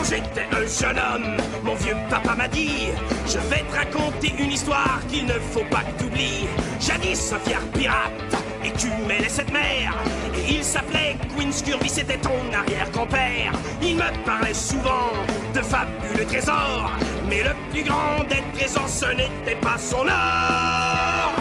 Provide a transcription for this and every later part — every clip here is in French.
J'étais un jeune homme, mon vieux papa m'a dit: je vais te raconter une histoire qu'il ne faut pas que t'oublies. Jadis un fier pirate écumait les sept mers, et il s'appelait Queen Scurvy, c'était ton arrière-grand-père. Il me parlait souvent de fabuleux trésors, mais le plus grand des trésors, ce n'était pas son or.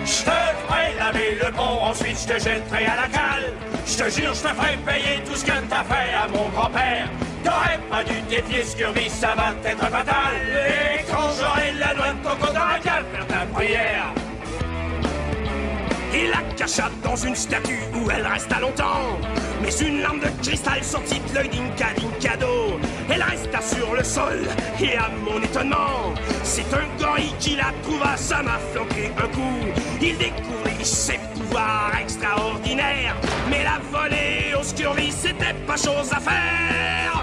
Je te ferai laver le pont, ensuite je te jetterai à la cale. Je te jure, je te ferai payer tout ce que t'as fait à mon grand-père. T'aurais pas dû défier Scurvy, ça va être fatal. Et quand j'aurai la noix de coco dans la cale, faire ta prière. Il la cacha dans une statue où elle resta longtemps. Mais une lampe de cristal sortit de l'œil d'Inkado. Elle resta sur le sol, et à mon étonnement, c'est un gorille qui la trouva, ça m'a flanqué un coup. Il découvrit ses pouvoirs extraordinaires, mais la volée au Scurvy, c'était pas chose à faire.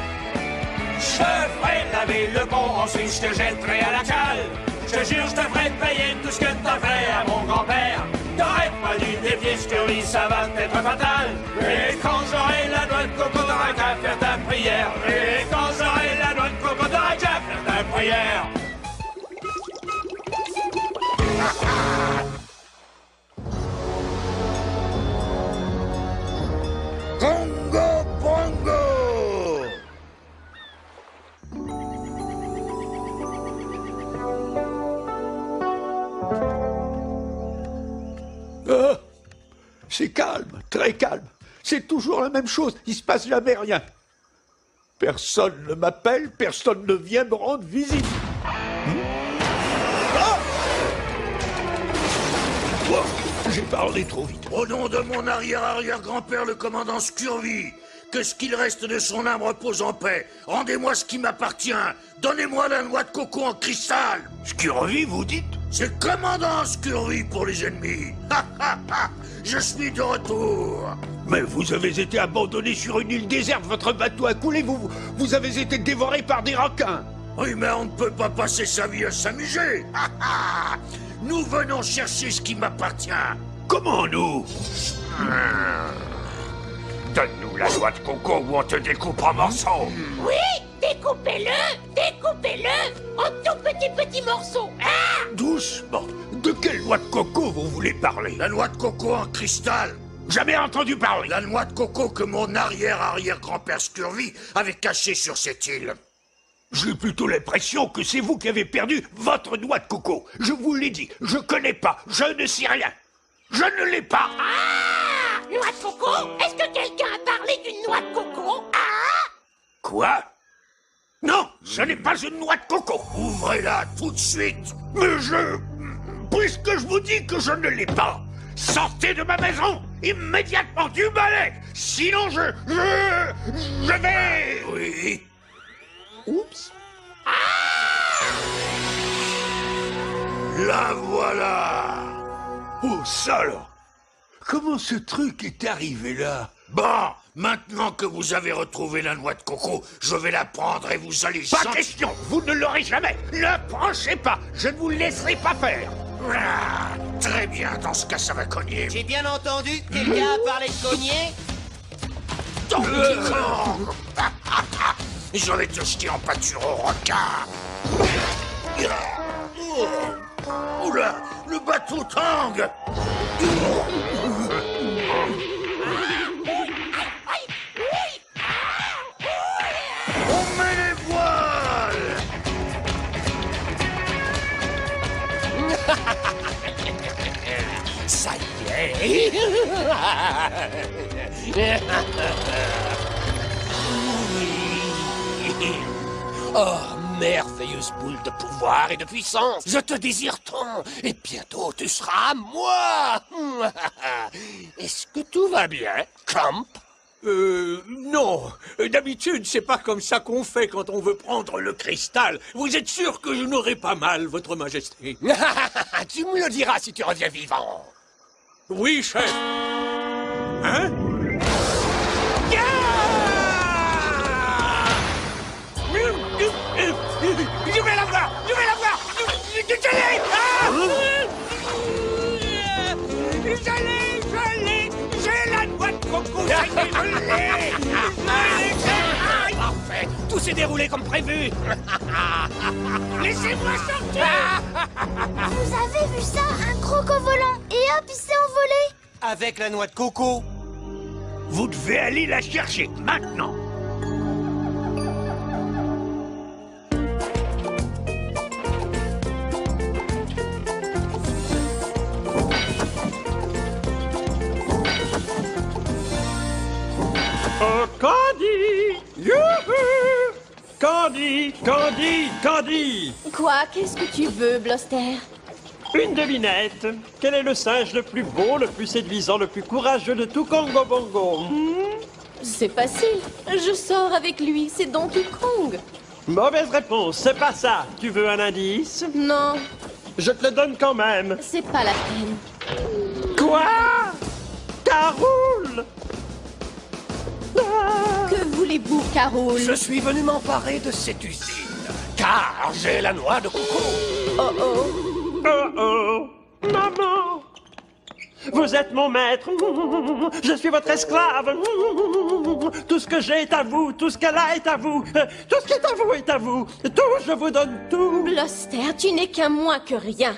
Je ferai laver le pont, ensuite je te jetterai à la cale. Je te jure, je te ferai payer tout ce que t'as fait à mon grand-père. T'aurais pas dû défier Scurvy, ça va être fatal. Et quand j'aurai la noix de coco, t'auras qu'à faire ta prière. Et quand j'aurai la noix de coco, t'auras qu'à faire ta prière. Congo Bongo! C'est calme, très calme. C'est toujours la même chose, il se passe jamais rien. Personne ne m'appelle, personne ne vient me rendre visite. J'ai parlé trop vite. Au nom de mon arrière-arrière-grand-père, le commandant Scurvy, que ce qu'il reste de son âme repose en paix. Rendez-moi ce qui m'appartient. Donnez-moi la noix de coco en cristal. Scurvy, vous dites? C'est commandant Scurvy pour les ennemis. Je suis de retour. Mais vous avez été abandonné sur une île déserte, votre bateau a coulé, vous avez été dévoré par des requins. Oui, mais on ne peut pas passer sa vie à s'amuser. Nous venons chercher ce qui m'appartient. Comment nous? Donne-nous la noix de coco ou on te découpe en morceaux. Oui, découpez-le, découpez-le en tout petits morceaux. Ah! Doucement. De quelle noix de coco vous voulez parler? La noix de coco en cristal. Jamais entendu parler. La noix de coco que mon arrière-arrière-grand-père Scurvy avait cachée sur cette île. J'ai plutôt l'impression que c'est vous qui avez perdu votre noix de coco. Je vous l'ai dit, je connais pas, je ne sais rien. Je ne l'ai pas. Ah! Noix de coco? Est-ce que quelqu'un a parlé d'une noix de coco? Ah! Quoi? Non, ce n'est pas une noix de coco. Ouvrez-la tout de suite. Mais puisque je vous dis que je ne l'ai pas, sortez de ma maison immédiatement du balai. Sinon je vais... Oui. Oups. La voilà. Oh, ça alors. Comment ce truc est arrivé là? Bon, maintenant que vous avez retrouvé la noix de coco, je vais la prendre et vous allez... Pas question, vous ne l'aurez jamais. Ne penchez pas, je ne vous laisserai pas faire. Ah, très bien, dans ce cas, ça va cogner. J'ai bien entendu, quelqu'un a parlé de cogner? Donkey Kong. Je vais te jeter en pâture au requin. Oula, le bateau tangue. On met les voiles. Ça y est. Oh, merveilleuse boule de pouvoir et de puissance. Je te désire tant. Et bientôt, tu seras à moi. Est-ce que tout va bien, Clump? Non. D'habitude, c'est pas comme ça qu'on fait quand on veut prendre le cristal. Vous êtes sûr que je n'aurai pas mal, votre majesté? Tu me le diras si tu reviens vivant. Oui, chef. Hein? Je vais l'avoir! Je vais l'avoir! Je l'ai! Je l'ai! J'ai la noix de coco! Je l'ai! Parfait! Tout s'est déroulé comme prévu! Laissez-moi sortir! Vous avez vu ça? Un croco volant. Et hop, il s'est envolé. Avec la noix de coco. Vous devez aller la chercher maintenant. Oh, Candy! Youhou! Candy! Candy! Candy! Quoi? Qu'est-ce que tu veux, Bloster? Une devinette. Quel est le singe le plus beau, le plus séduisant, le plus courageux de tout Congo Bongo? C'est facile. Je sors avec lui, c'est Donkey Kong. Mauvaise réponse, c'est pas ça. Tu veux un indice? Non, Je te le donne quand même. c'est pas la peine. Quoi? Caroule! Ah! Que voulez-vous, Carole? Je suis venu m'emparer de cette usine, car j'ai la noix de coco. Oh oh. Oh oh! Maman! Vous êtes mon maître. Je suis votre esclave. Tout ce que j'ai est à vous. Tout ce qu'elle a est à vous. Tout ce qui est à vous est à vous. Tout, je vous donne tout. Bloster, tu n'es qu'un moins que rien.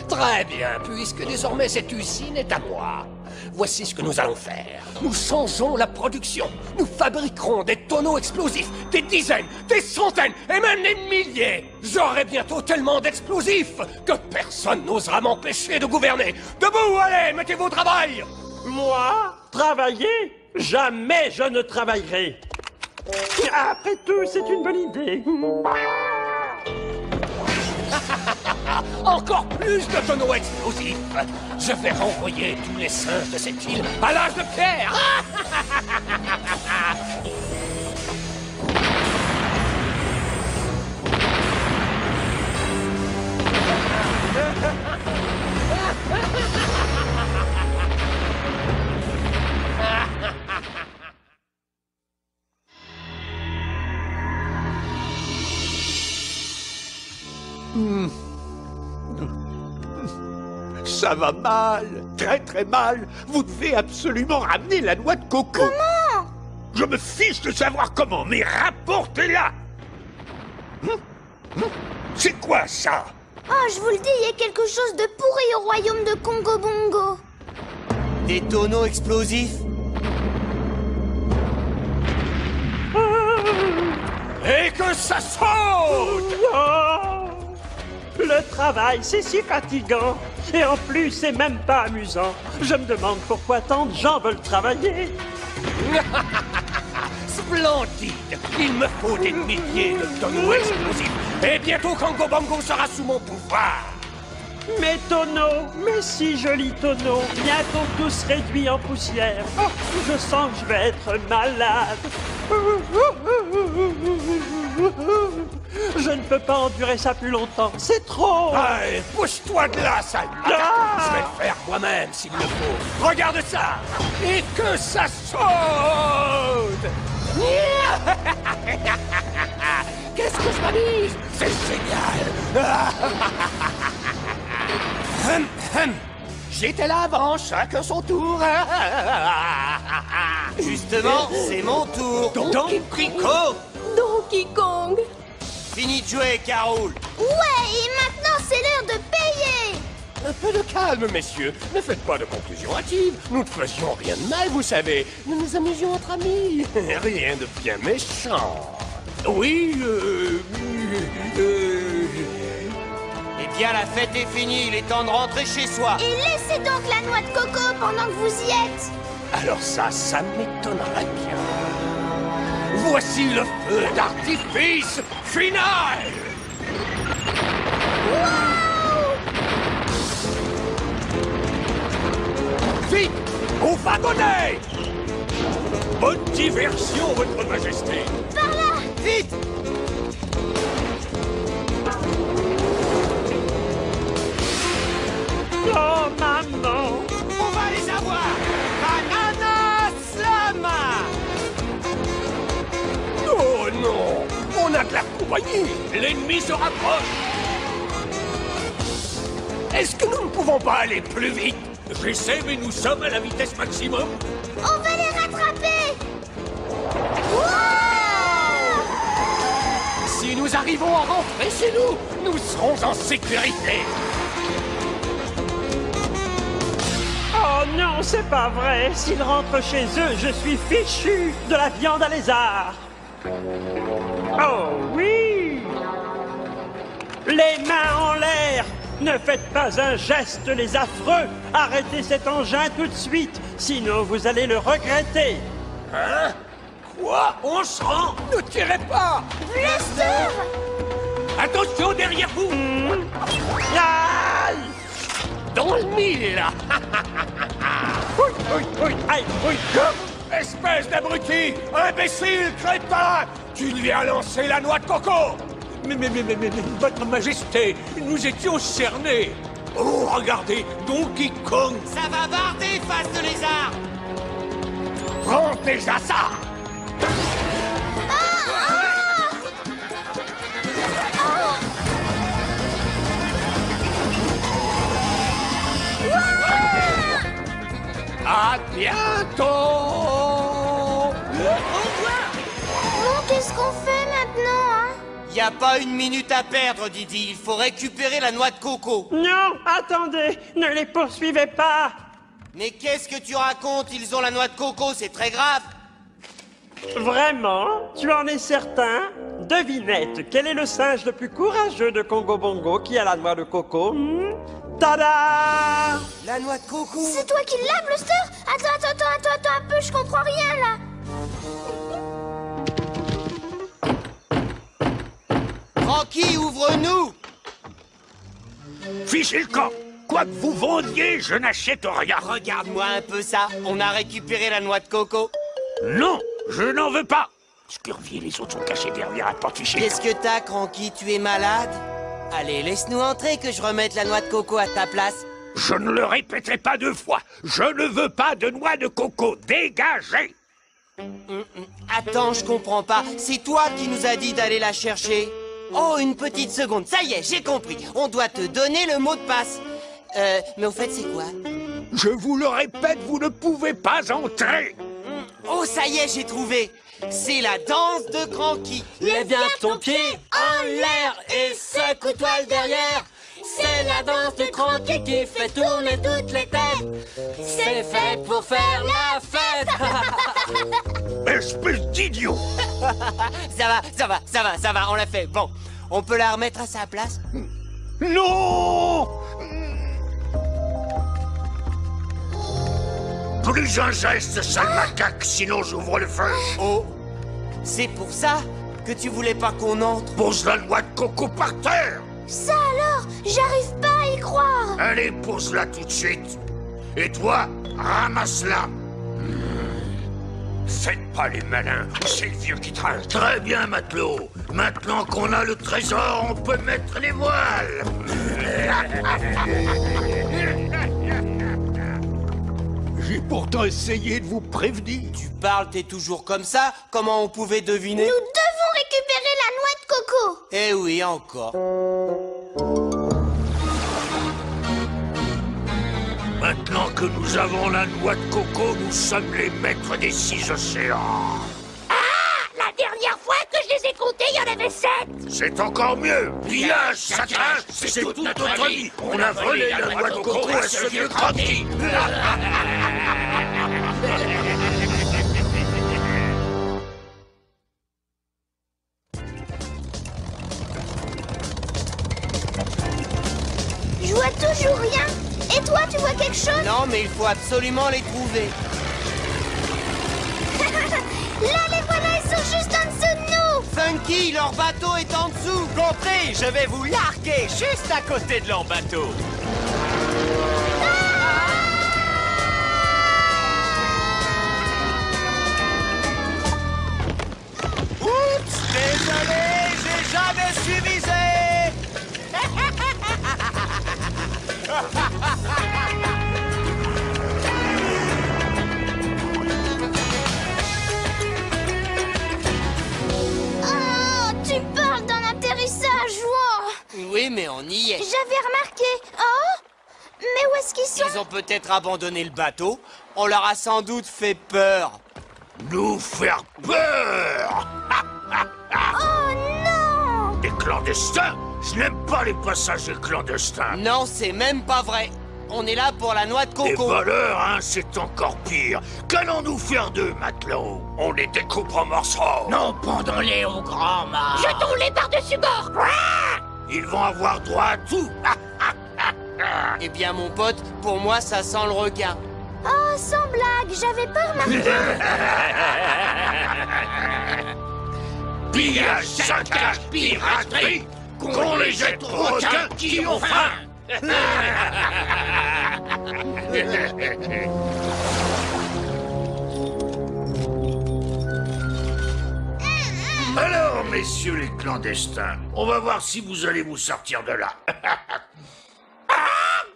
Très bien, puisque désormais cette usine est à moi. Voici ce que nous allons faire. Nous changeons la production. Nous fabriquerons des tonneaux explosifs, des dizaines, des centaines et même des milliers. J'aurai bientôt tellement d'explosifs que personne n'osera m'empêcher de gouverner. Debout, allez, mettez-vous au travail. Moi? Travailler? Jamais je ne travaillerai. Après tout, c'est une bonne idée. Encore plus de tonneaux explosifs. Je vais renvoyer tous les singes de cette île à l'âge de pierre. Ça va mal, très très mal. Vous devez absolument ramener la noix de coco. Comment? Je me fiche de savoir comment, mais rapportez-la. C'est quoi ça? Oh, je vous le dis, il y a quelque chose de pourri au royaume de Congo Bongo. Des tonneaux explosifs. Et que ça saute! Oh, le travail, c'est si fatigant. Et en plus, c'est même pas amusant. Je me demande pourquoi tant de gens veulent travailler. Splendide! Il me faut des milliers de tonneaux explosifs. Et bientôt Congo Bongo sera sous mon pouvoir. Mes tonneaux, mes si jolis tonneaux, bientôt tous réduits en poussière. Oh, je sens que je vais être malade. Je ne peux pas endurer ça plus longtemps. C'est trop. Allez, pousse-toi de là, sale macaque. Ah! Je vais le faire moi-même s'il le faut. Regarde ça! Et que ça saute! Qu'est-ce que je m'amuse! C'est génial! J'étais là avant, chacun son tour. Justement, c'est mon tour. Donkey Kong. Donkey Kong. Fini de jouer, Carole. Ouais, et maintenant c'est l'heure de payer. Un peu de calme, messieurs. Ne faites pas de conclusions hâtives. Nous ne faisions rien de mal, vous savez. Nous nous amusions entre amis. Rien de bien méchant. Oui, Eh bien, la fête est finie. Il est temps de rentrer chez soi. Et laissez donc la noix de coco pendant que vous y êtes. Alors ça m'étonnerait bien. Voici le feu d'artifice final. Vite, Au wagonnet! Bonne diversion, votre majesté! Par là! Vite! Oh, maman! On va les avoir! Banana Slam! Oh non! On a de la compagnie! L'ennemi se rapproche! Est-ce que nous ne pouvons pas aller plus vite? J'essaie, mais nous sommes à la vitesse maximum. On va les rattraper! Si nous arrivons à rentrer chez nous, nous serons en sécurité! Oh non, c'est pas vrai. S'ils rentrent chez eux, je suis fichu de la viande à lézard. Oh oui! Les mains en l'air! Ne faites pas un geste, les affreux! Arrêtez cet engin tout de suite, sinon vous allez le regretter. Hein? Quoi? On se rend? Ne tirez pas! Blaster! Attention derrière vous! Aïe! Dans le mille! Oui, oui, oui, aïe, oui! Espèce d'abruti! Imbécile, crétin! Tu lui as lancé la noix de coco! Mais, votre majesté, nous étions cernés! Oh, regardez, Donkey Kong! Ça va barder, face de lézard! Prends déjà ça! À bientôt! Bon, qu'est-ce qu'on fait maintenant, hein? Y a pas une minute à perdre, Didi. Il faut récupérer la noix de coco. Non, attendez, ne les poursuivez pas! Mais qu'est-ce que tu racontes? Ils ont la noix de coco, c'est très grave. Vraiment? Tu en es certain? Devinette, quel est le singe le plus courageux de Congo Bongo qui a la noix de coco? Tada! La noix de coco. C'est toi qui l'as, Blaster? Attends un peu, je comprends rien, là. Francky, ouvre-nous! Fichez le camp! Quoi que vous vendiez, je n'achète rien. Regarde-moi un peu ça. On a récupéré la noix de coco. Non, je n'en veux pas. Scurvy et les autres sont cachés derrière un porte-fichier. Qu'est-ce que t'as, Cranky? Tu es malade? Allez, laisse-nous entrer que je remette la noix de coco à ta place. Je ne le répéterai pas 2 fois. Je ne veux pas de noix de coco. Dégagez! Attends, je comprends pas. C'est toi qui nous as dit d'aller la chercher. Oh, une petite seconde. Ça y est, j'ai compris. On doit te donner le mot de passe. Mais au fait, c'est quoi? Je vous le répète, vous ne pouvez pas entrer. Oh, ça y est, j'ai trouvé. C'est la danse de Cranky. Lève bien ton pied en l'air et secoue-toi le derrière. C'est la danse de Cranky qui fait tourner toutes les têtes. C'est fait pour faire la fête. Espèce d'idiot! Ça va, on l'a fait. Bon, on peut la remettre à sa place? Non! Plus un geste, sale macaque, sinon j'ouvre le feu. Oh, c'est pour ça que tu voulais pas qu'on entre? Pose la noix de coco par terre. Ça alors? J'arrive pas à y croire. Allez, pose-la tout de suite. Et toi, ramasse-la. Faites pas les malins, c'est le vieux qui traque. Très bien, matelot. Maintenant qu'on a le trésor, on peut mettre les voiles. J'ai pourtant essayé de vous prévenir. Tu parles, t'es toujours comme ça? Comment on pouvait deviner? Nous devons récupérer la noix de coco. Eh oui, encore. Maintenant que nous avons la noix de coco, nous sommes les maîtres des 6 océans. Ah! La dernière fois que je les ai comptés, il y en avait 7. C'est encore mieux. Pillage, saccage, c'est toute notre vie. On a volé la noix de coco à ce vieux Cranky. Je vois toujours rien. Et toi, tu vois quelque chose? Non, mais il faut absolument les trouver. Là, les voilà, ils sont juste en dessous de nous. Funky, leur bateau est en dessous. Compris, je vais vous larguer juste à côté de leur bateau. où est-ce qu'ils sont? Ils ont peut-être abandonné le bateau. On leur a sans doute fait peur. Nous faire peur! Oh non! Des clandestins? Je n'aime pas les passagers clandestins. Non, c'est même pas vrai. On est là pour la noix de Les coco. voleurs, hein, c'est encore pire. Qu'allons-nous faire d'eux, matelot? On les découpe en morceaux. Non, pendons-les au grand mât. Jetons-les par-dessus bord. Ils vont avoir droit à tout. Eh bien, mon pote, pour moi, ça sent le requin. Oh, sans blague, j'avais pas remarqué. Pillage, saccage, piraterie, qu'on les jette aux requins qui ont faim. Alors, messieurs les clandestins, on va voir si vous allez vous sortir de là.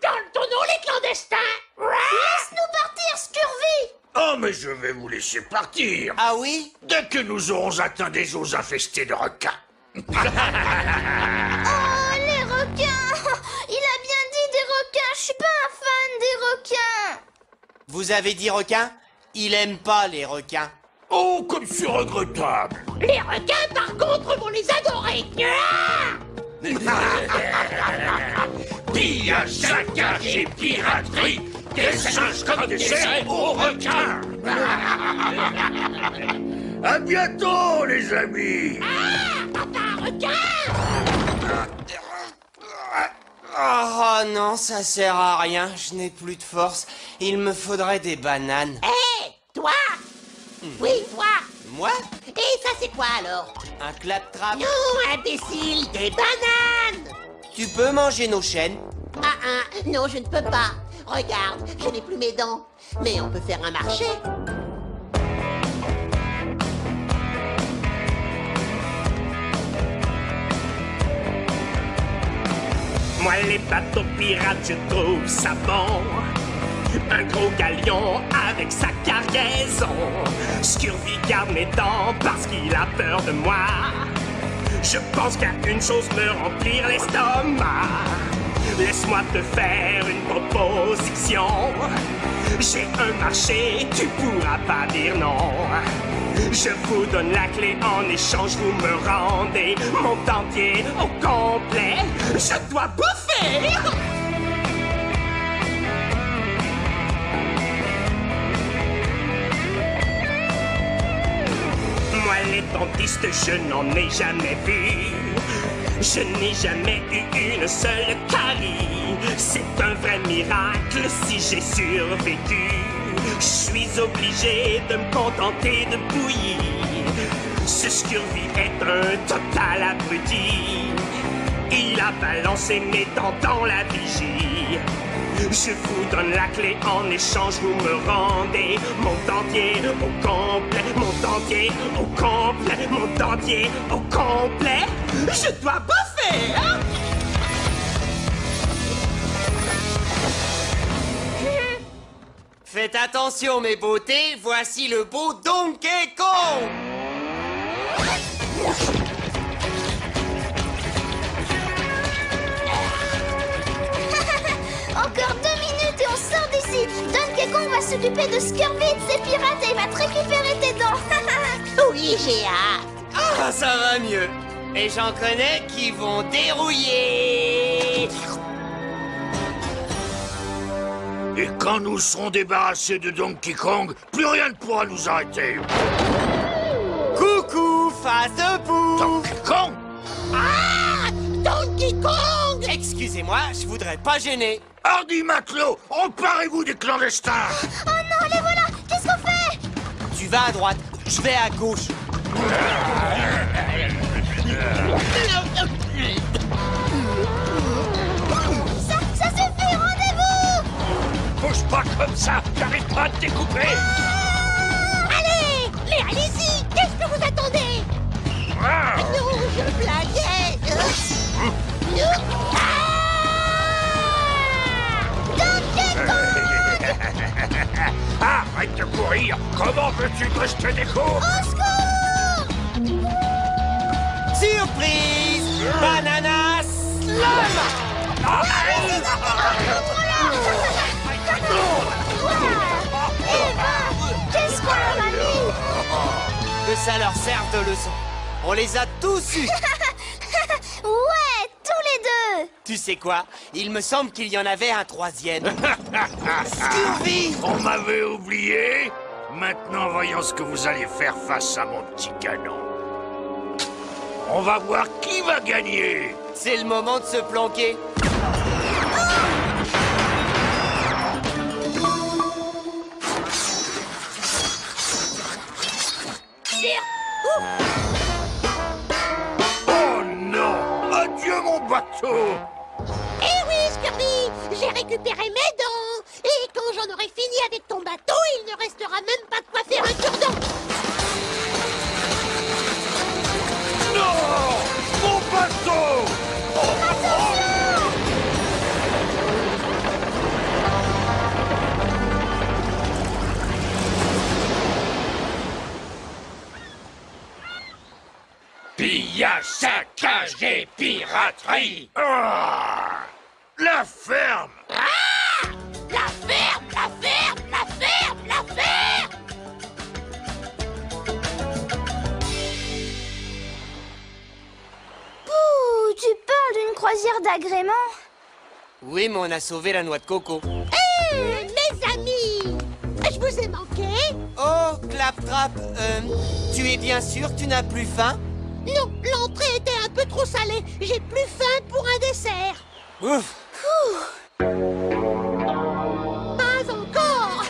Dans le tonneau, les clandestins. Laisse-nous partir, Scurvy! Oh, mais je vais vous laisser partir. Ah oui? Dès que nous aurons atteint des eaux infestées de requins. Oh, les requins! Il a bien dit des requins, je suis pas un fan des requins! Vous avez dit requin? Il aime pas les requins. Oh, comme c'est regrettable. Les requins, par contre, vont les adorer. Pillage, saccage et piraterie, des singes comme des cerfs aux requins. À bientôt, les amis. Papa requin! Oh non, ça sert à rien. Je n'ai plus de force. Il me faudrait des bananes. Hé, toi! Oui, toi! Moi? Et ça, c'est quoi, alors? Un claptrap? Non, imbécile, des bananes! Tu peux manger nos chaînes? Non, je ne peux pas. Regarde, je n'ai plus mes dents. Mais on peut faire un marché. Moi, les bateaux pirates, je trouve ça bon. Un gros galion avec sa cargaison. Scurvy garde mes dents parce qu'il a peur de moi. Je pense qu'à une chose me remplir l'estomac. Laisse-moi te faire une proposition. J'ai un marché, tu pourras pas dire non. Je vous donne la clé, en échange vous me rendez mon dentier au complet. Je dois bouffer. Moi les dentistes je n'en ai jamais vu. Je n'ai jamais eu une seule carie. C'est un vrai miracle si j'ai survécu. Je suis obligé de me contenter de bouillie. Ce Scurvy est un total abruti. Il a balancé mes dents dans la vigie. Je vous donne la clé, en échange vous me rendez mon dentier au complet, mon dentier au complet, mon dentier au complet. Je dois bouffer, hein? Faites attention mes beautés, voici le beau Donkey Kong. Encore 2 minutes et on sort d'ici. Donkey Kong va s'occuper de Scurvy et de ses pirates et il va te récupérer tes dents. Oui, j'ai hâte. Ah, ça va mieux. Et j'en connais qui vont dérouiller. Et quand nous serons débarrassés de Donkey Kong, plus rien ne pourra nous arrêter. Coucou, face de poule. Donkey Kong? Ah! Donkey Kong! Excusez-moi, je voudrais pas gêner. Hardy matelot, emparez-vous des clandestins. Oh non, les voilà. Qu'est-ce qu'on fait? Tu vas à droite, je vais à gauche. Ça suffit, rendez-vous. Bouge pas comme ça, j'arrive pas à te découper. Allez! Mais allez-y! Qu'est-ce que vous attendez? Non, je blaguais! Donkey Kong! Arrête de courir. Comment veux-tu que je te découvre? Au secours! Surprise! Banana Slam! Qu'est-ce qu'on leur a mis? Que ça leur serve de leçon. On les a tous eus. Ouais, tous les deux. Tu sais quoi? Il me semble qu'il y en avait un troisième. Scurvy! On m'avait oublié. Maintenant, voyons ce que vous allez faire face à mon petit canon. On va voir qui va gagner. C'est le moment de se planquer. Oh non! Adieu mon bateau! Eh oui, Scurvy, j'ai récupéré mes dents. Et quand j'en aurai fini avec ton bateau, il ne restera même pas de quoi faire un cure-dent. Non! Mon bateau! Pillage, saccage et piraterie. Ah! La ferme! Ah! La ferme, la ferme, la ferme, la ferme! Pouh, tu parles d'une croisière d'agrément? Oui, mais on a sauvé la noix de coco. Mes amis, je vous ai manqué? Oh, Claptrap, tu es bien sûr que tu n'as plus faim? Non, l'entrée était un peu trop salée. J'ai plus faim pour un dessert. Ouf! Pas encore.